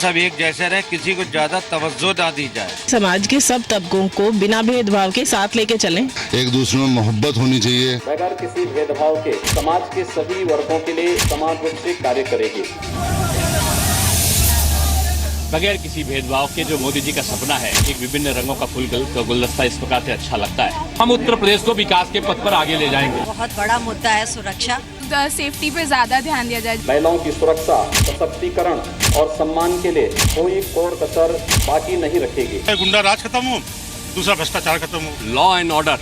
सब एक जैसे रहे, किसी को ज्यादा तवज्जो ना दी जाए। समाज के सब तबकों को बिना भेदभाव के साथ लेके चलें। एक दूसरे में मोहब्बत होनी चाहिए। बगैर किसी भेदभाव के समाज के सभी वर्गों के लिए समान रूप से कार्य करेगी। बगैर किसी भेदभाव के जो मोदी जी का सपना है, एक विभिन्न रंगों का फूल का गुलदस्ता, इस प्रकार से अच्छा लगता है। हम उत्तर प्रदेश को विकास के पथ पर आगे ले जाएंगे। बहुत बड़ा मुद्दा है सुरक्षा, सेफ्टी पे ज्यादा ध्यान दिया जाए। महिलाओं की सुरक्षा, सशक्तिकरण और सम्मान के लिए कोई कोर कसर बाकी नहीं रखेगी। गुंडा राज खत्म हो, दूसरा भ्रष्टाचार खत्म हो। लॉ एंड ऑर्डर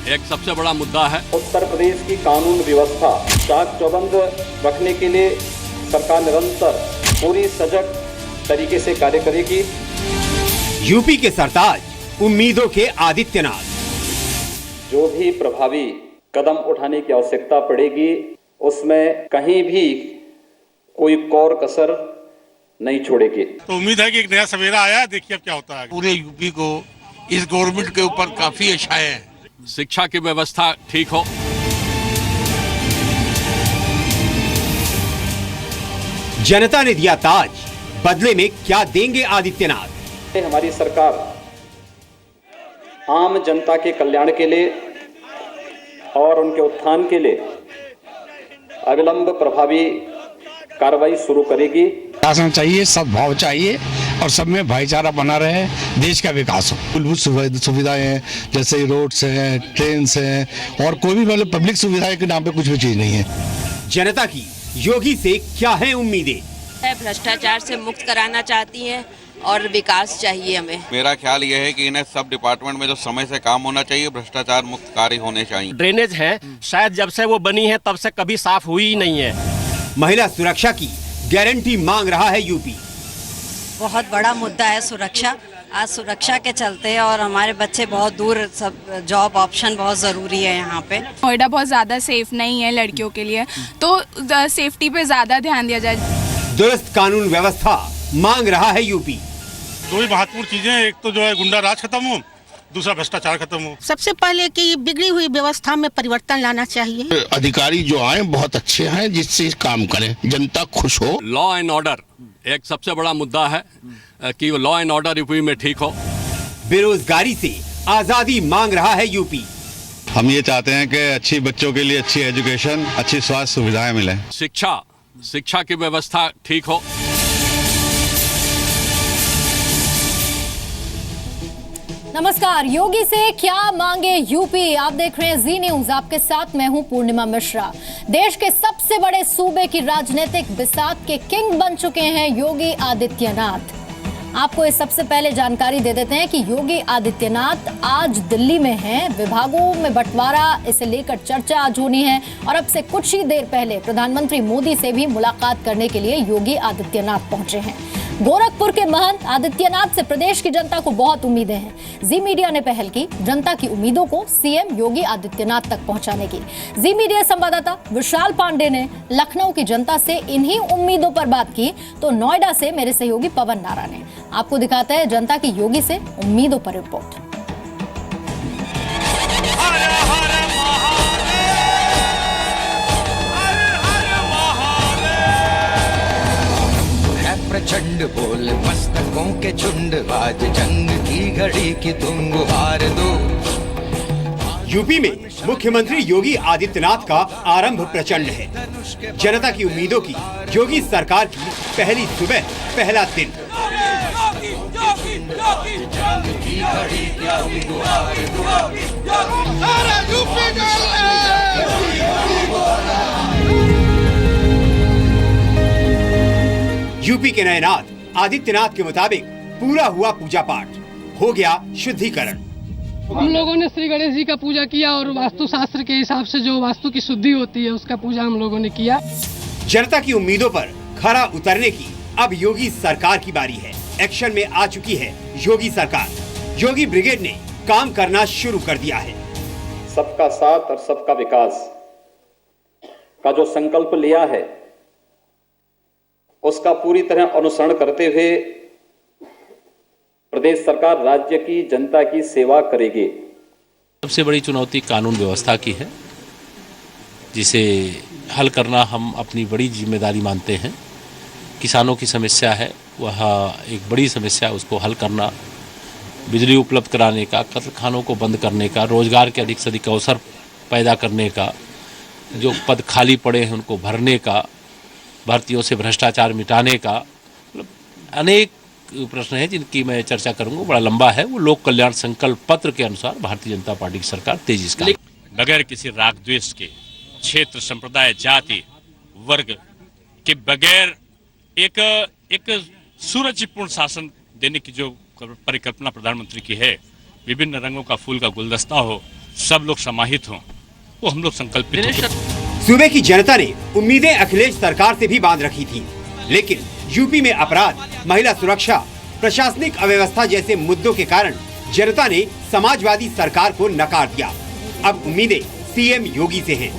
एक सबसे बड़ा मुद्दा है। उत्तर प्रदेश की कानून व्यवस्था चाक चौबंद रखने के लिए सरकार निरंतर पूरी सजग तरीके से कार्य करेगी। यूपी के सरताज, उम्मीदों के आदित्यनाथ। जो भी प्रभावी कदम उठाने की आवश्यकता पड़ेगी, उसमें कहीं भी कोई कोर कसर नहीं छोड़ेगी। तो उम्मीद है कि एक नया सवेरा आया है, देखिए अब क्या होता है। पूरे यूपी को इस गवर्नमेंट के ऊपर काफी आशाएं हैं। शिक्षा की व्यवस्था ठीक हो, जनता ने दिया ताज, बदले में क्या देंगे आदित्यनाथ? हमारी सरकार आम जनता के कल्याण के लिए और उनके उत्थान के लिए अविलंब प्रभावी कार्रवाई शुरू करेगी। शासन चाहिए, सद्भाव चाहिए और सब में भाईचारा बना रहे, देश का विकास हो। मूलभूत सुविधाएं हैं, जैसे रोड्स हैं, ट्रेन हैं और कोई भी मतलब पब्लिक सुविधाएं के नाम पे कुछ भी चीज नहीं है। जनता की योगी से क्या है उम्मीदें? भ्रष्टाचार से मुक्त कराना चाहती है और विकास चाहिए हमें। मेरा ख्याल यह है कि इन्हें सब डिपार्टमेंट में जो समय से काम होना चाहिए, भ्रष्टाचार मुक्त कार्य होने चाहिए। ड्रेनेज है, शायद जब से वो बनी है तब से कभी साफ हुई ही नहीं है। महिला सुरक्षा की गारंटी मांग रहा है यूपी। बहुत बड़ा मुद्दा है सुरक्षा। आज सुरक्षा के चलते और हमारे बच्चे बहुत दूर, सब जॉब ऑप्शन बहुत जरूरी है यहाँ पे। नोएडा बहुत ज्यादा सेफ नहीं है लड़कियों के लिए, तो सेफ्टी पे ज्यादा ध्यान दिया जाए। दुरुस्त कानून व्यवस्था मांग रहा है यूपी। दो ही महत्वपूर्ण चीजें, एक तो जो है गुंडा राज खत्म हो, दूसरा भ्रष्टाचार खत्म हो। सबसे पहले कि बिगड़ी हुई व्यवस्था में परिवर्तन लाना चाहिए। अधिकारी जो आए बहुत अच्छे हैं, जिससे काम करें, जनता खुश हो। लॉ एंड ऑर्डर एक सबसे बड़ा मुद्दा है कि लॉ एंड ऑर्डर यूपी में ठीक हो। बेरोजगारी से आजादी मांग रहा है यूपी। हम ये चाहते हैं कि अच्छी बच्चों के लिए अच्छी एजुकेशन, अच्छी स्वास्थ्य सुविधाएं मिले। शिक्षा की व्यवस्था ठीक हो। नमस्कार, योगी से क्या मांगे यूपी? आप देख रहे हैं जी न्यूज, आपके साथ मैं हूं पूर्णिमा मिश्रा। देश के सबसे बड़े सूबे की राजनीतिक बिसात के किंग बन चुके हैं योगी आदित्यनाथ। आपको इस सबसे पहले जानकारी दे देते हैं कि योगी आदित्यनाथ आज दिल्ली में हैं। विभागों में बंटवारा, इसे लेकर चर्चा आज होनी है और अब से कुछ ही देर पहले प्रधानमंत्री मोदी से भी मुलाकात करने के लिए योगी आदित्यनाथ पहुंचे हैं। गोरखपुर के महंत आदित्यनाथ से प्रदेश की जनता को बहुत उम्मीदें हैं। जी मीडिया ने पहल की जनता की उम्मीदों को सीएम योगी आदित्यनाथ तक पहुंचाने की। जी मीडिया संवाददाता विशाल पांडे ने लखनऊ की जनता से इन्हीं उम्मीदों पर बात की, तो नोएडा से मेरे सहयोगी पवन नारा ने। आपको दिखाते हैं जनता की योगी से उम्मीदों पर रिपोर्ट। प्रचंड बोल मस्तकों के झुंड, आज जंग की घड़ी की तुम गुहार दो। यूपी में मुख्यमंत्री योगी आदित्यनाथ का आरंभ प्रचंड है। जनता की उम्मीदों की योगी सरकार की पहली सुबह, पहला दिन। यूपी के नए नाथ आदित्यनाथ के मुताबिक पूरा हुआ पूजा पाठ, हो गया शुद्धिकरण। हम लोगों ने श्री गणेश जी का पूजा किया और वास्तु शास्त्र के हिसाब से जो वास्तु की शुद्धि होती है उसका पूजा हम लोगों ने किया। जनता की उम्मीदों पर खरा उतरने की अब योगी सरकार की बारी है। एक्शन में आ चुकी है योगी सरकार। योगी ब्रिगेड ने काम करना शुरू कर दिया है। सबका साथ और सबका विकास का जो संकल्प लिया है, उसका पूरी तरह अनुसरण करते हुए प्रदेश सरकार राज्य की जनता की सेवा करेगी। सबसे बड़ी चुनौती कानून व्यवस्था की है, जिसे हल करना हम अपनी बड़ी जिम्मेदारी मानते हैं। किसानों की समस्या है, वह एक बड़ी समस्या है, उसको हल करना, बिजली उपलब्ध कराने का, कत्ल खानों को बंद करने का, रोजगार के अधिक से अधिक अवसर पैदा करने का, जो पद खाली पड़े हैं उनको भरने का, भर्तियों से भ्रष्टाचार मिटाने का, मतलब अनेक प्रश्न हैं जिनकी मैं चर्चा करूंगा, बड़ा लंबा है। वो लोक कल्याण संकल्प पत्र के अनुसार भारतीय जनता पार्टी की सरकार तेजी से बगैर किसी राग द्वेष के, क्षेत्र, संप्रदाय, जाति, वर्ग के बगैर एक सुरुचिपूर्ण शासन देने की जो परिकल्पना प्रधानमंत्री की है, विभिन्न रंगों का फूल का गुलदस्ता हो, सब लोग समाहित हों, वो हम लोग संकल्पित हैं। सूबे की जनता ने उम्मीदें अखिलेश सरकार से भी बांध रखी थी, लेकिन यूपी में अपराध, महिला सुरक्षा, प्रशासनिक अव्यवस्था जैसे मुद्दों के कारण जनता ने समाजवादी सरकार को नकार दिया। अब उम्मीदें सीएम योगी से हैं।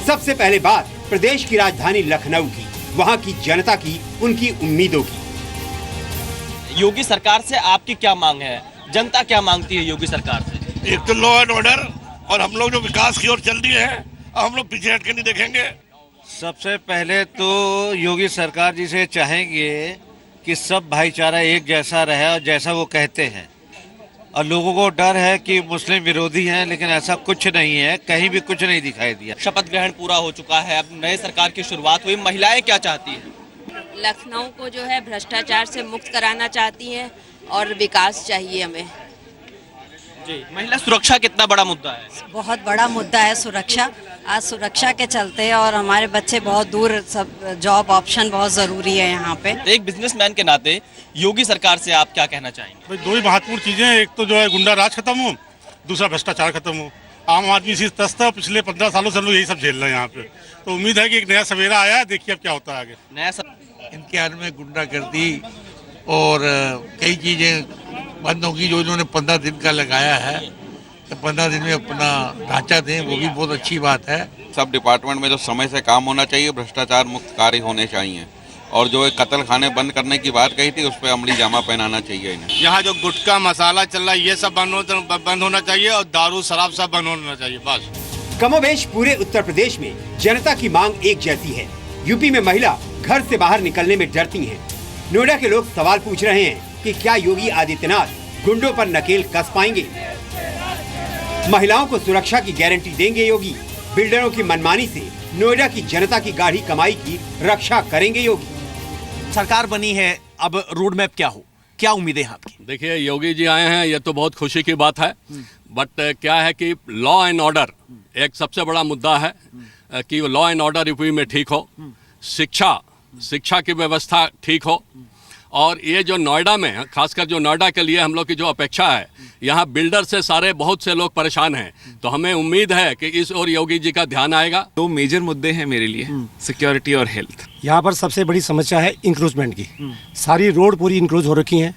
सबसे पहले बात प्रदेश की राजधानी लखनऊ की, वहां की जनता की, उनकी उम्मीदों की। योगी सरकार से आपकी क्या मांग है? जनता क्या मांगती है योगी सरकार से? एक तो लॉ एंड ऑर्डर, और हम लोग जो विकास की ओर चल रही है, हम लोग पीछे हट के नहीं देखेंगे। सबसे पहले तो योगी सरकार जी से चाहेंगे कि सब भाईचारा एक जैसा रहे और जैसा वो कहते हैं। और लोगों को डर है कि मुस्लिम विरोधी हैं, लेकिन ऐसा कुछ नहीं है, कहीं भी कुछ नहीं दिखाई दिया। शपथ ग्रहण पूरा हो चुका है, अब नए सरकार की शुरुआत हुई, महिलाएं क्या चाहती हैं? लखनऊ को जो है भ्रष्टाचार से मुक्त कराना चाहती हैं और विकास चाहिए हमें। जी, महिला सुरक्षा कितना बड़ा मुद्दा है? बहुत बड़ा मुद्दा है सुरक्षा। आज सुरक्षा के चलते और हमारे बच्चे बहुत दूर, सब जॉब ऑप्शन बहुत ज़रूरी है यहाँ पे। एक बिजनेसमैन के नाते योगी सरकार से आप क्या कहना चाहेंगे? दो ही महत्वपूर्ण चीजें, एक तो जो है गुंडा राज खत्म हो, दूसरा भ्रष्टाचार खत्म हो। आम आदमी इसी तस्त है, पिछले 15 सालों से हम लोग यही सब झेल रहे हैं यहाँ पे। तो उम्मीद है कि एक नया सवेरा आया है, देखिए अब क्या होता है आगे। नया इनके हाथ में गुंडागर्दी और कई चीजें बंद होगी जो इन्होंने 15 दिन का लगाया है, तो 15 दिन में अपना ढांचा दें, वो भी बहुत अच्छी बात है। सब डिपार्टमेंट में जो समय से काम होना चाहिए, भ्रष्टाचार मुक्त कार्य होने चाहिए, और जो एक कत्ल खाने बंद करने की बात कही थी उस पर अमली जामा पहनाना चाहिए इन्हें। यहाँ जो गुटखा मसाला चल रहा है ये सब बंद होना चाहिए, और दारू शराब सब बंद होना चाहिए बस। कमोबेश पूरे उत्तर प्रदेश में जनता की मांग एक जैसी है। यूपी में महिला घर से बाहर निकलने में डरती हैं। नोएडा के लोग सवाल पूछ रहे हैं कि क्या योगी आदित्यनाथ गुंडों पर नकेल कस पाएंगे? महिलाओं को सुरक्षा की गारंटी देंगे योगी? बिल्डरों की मनमानी से नोएडा की जनता की गाढ़ी कमाई की रक्षा करेंगे योगी? सरकार बनी है, अब रोड मैप क्या हो, क्या उम्मीदें हैं आपकी? देखिए, योगी जी आए हैं, ये तो बहुत खुशी की बात है, बट क्या है कि लॉ एंड ऑर्डर एक सबसे बड़ा मुद्दा है, कि लॉ एंड ऑर्डर यूपी में ठीक हो, शिक्षा की व्यवस्था ठीक हो, और ये जो नोएडा में, खासकर जो नोएडा के लिए हम लोग की जो अपेक्षा है, यहाँ बिल्डर से सारे बहुत से लोग परेशान हैं, तो हमें उम्मीद है कि इस और योगी जी का ध्यान आएगा। दो मेजर मुद्दे हैं मेरे लिए, सिक्योरिटी और हेल्थ। यहाँ पर सबसे बड़ी समस्या है इंक्रोचमेंट की। सारी रोड पूरी इंक्रोच हो रखी हैं।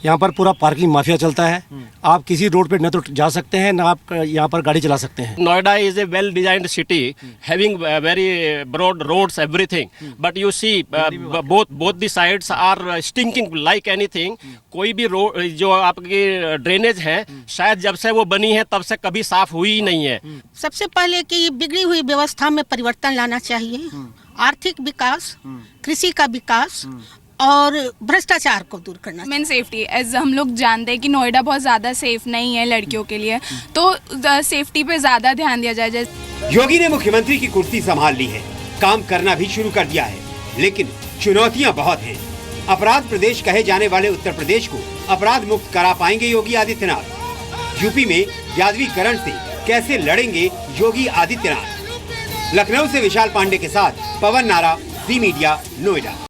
यहाँ पर पूरा पार्किंग माफिया चलता है। आप किसी रोड पे न तो जा सकते हैं, न आप यहाँ पर गाड़ी चला सकते हैं। Noida is a well designed city having very broad roads everything, but you see both the sides are stinking like anything. कोई भी रोड जो आपकी ड्रेनेज है, शायद जब से वो बनी है तब से कभी साफ हुई ही नहीं है। सबसे पहले कि बिगड़ी हुई व्यवस्था में परिवर्तन लाना चाहिए। आर्थिक विकास, कृषि का विकास और भ्रष्टाचार को दूर करना। वुमेन सेफ्टी, एज हम लोग जानते हैं कि नोएडा बहुत ज़्यादा सेफ नहीं है लड़कियों के लिए, तो सेफ्टी पे ज़्यादा ध्यान दिया जाए। योगी ने मुख्यमंत्री की कुर्सी संभाल ली है, काम करना भी शुरू कर दिया है, लेकिन चुनौतियां बहुत हैं। अपराध प्रदेश कहे जाने वाले उत्तर प्रदेश को अपराध मुक्त करा पाएंगे योगी आदित्यनाथ? यूपी में यादवीकरण से कैसे लड़ेंगे योगी आदित्यनाथ? लखनऊ से विशाल पांडे के साथ पवन नारा, जी मीडिया, नोएडा।